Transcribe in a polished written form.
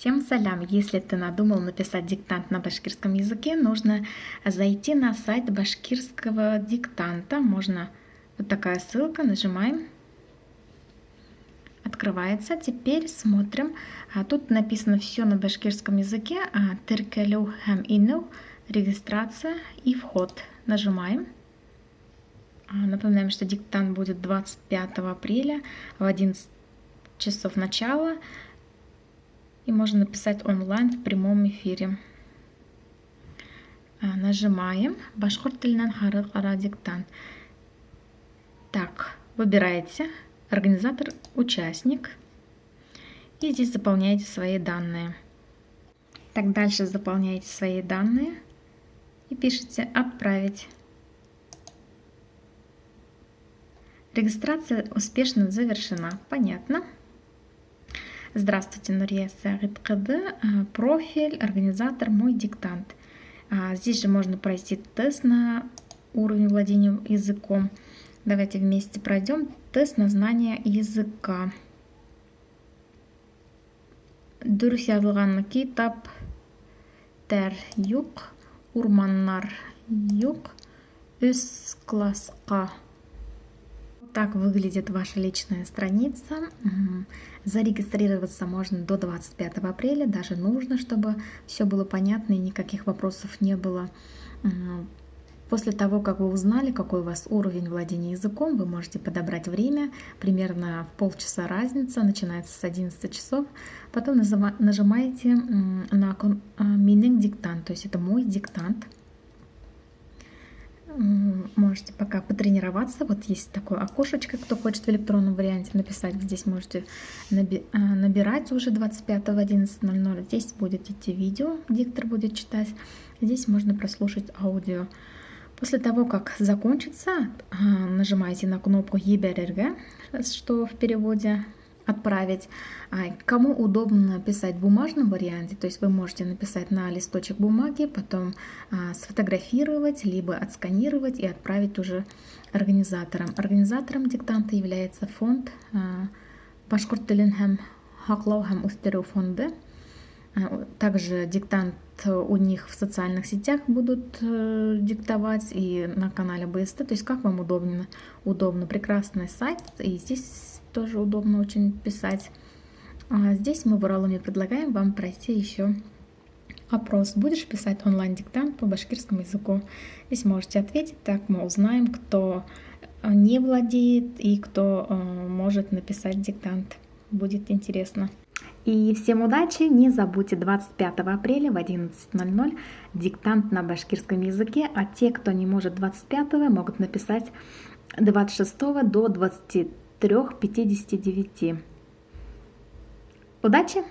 Всем салям! Если ты надумал написать диктант на башкирском языке, нужно зайти на сайт башкирского диктанта. Можно вот такая ссылка, нажимаем, открывается. Теперь смотрим. Тут написано все на башкирском языке. Тиркелю хэм ину, регистрация и вход. Нажимаем. Напоминаем, что диктант будет 25 апреля в 11 часов начала. И можно написать онлайн в прямом эфире. Нажимаем «Башкорт тілінен қара диктант». Так, выбираете организатор, участник. И здесь заполняете свои данные. Так, дальше заполняете свои данные и пишите «Отправить». Регистрация успешно завершена. Понятно? Здравствуйте, Нурия Сагит Кады, профиль, организатор, мой диктант. Здесь же можно пройти тест на уровень владения языком. Давайте вместе пройдем тест на знание языка. Дұрыс язылған китап тәр юк, урманнар юк, үз классқа. Так выглядит ваша личная страница. Зарегистрироваться можно до 25 апреля. Даже нужно, чтобы все было понятно и никаких вопросов не было. После того, как вы узнали, какой у вас уровень владения языком, вы можете подобрать время. Примерно в полчаса разница. Начинается с 11 часов. Потом нажимаете на «Мининг диктант», то есть это мой диктант. Можете пока потренироваться. Вот есть такое окошечко, кто хочет в электронном варианте написать. Здесь можете набирать уже 25 в 11:00. Здесь будет идти видео, диктор будет читать. Здесь можно прослушать аудио. После того, как закончится, нажимаете на кнопку «Еберерге», что в переводе «отправить». Кому удобно писать в бумажном варианте, то есть вы можете написать на листочек бумаги, потом сфотографировать, либо отсканировать и отправить уже организаторам. Организатором диктанта является фонд Башкорт тілін һәм һаҡлау һәм үҫтереү фонды. Также диктант у них в социальных сетях будут диктовать и на канале БСТ. То есть как вам удобно. Удобно. Прекрасный сайт. И здесь тоже удобно очень писать. Здесь мы в Уралуме предлагаем вам пройти еще опрос. Будешь писать онлайн-диктант по башкирскому языку? Здесь можете ответить. Так мы узнаем, кто не владеет и кто может написать диктант. Будет интересно. И всем удачи! Не забудьте 25 апреля в 11:00 диктант на башкирском языке, а те, кто не может 25, могут написать 26 до 23:59. Удачи!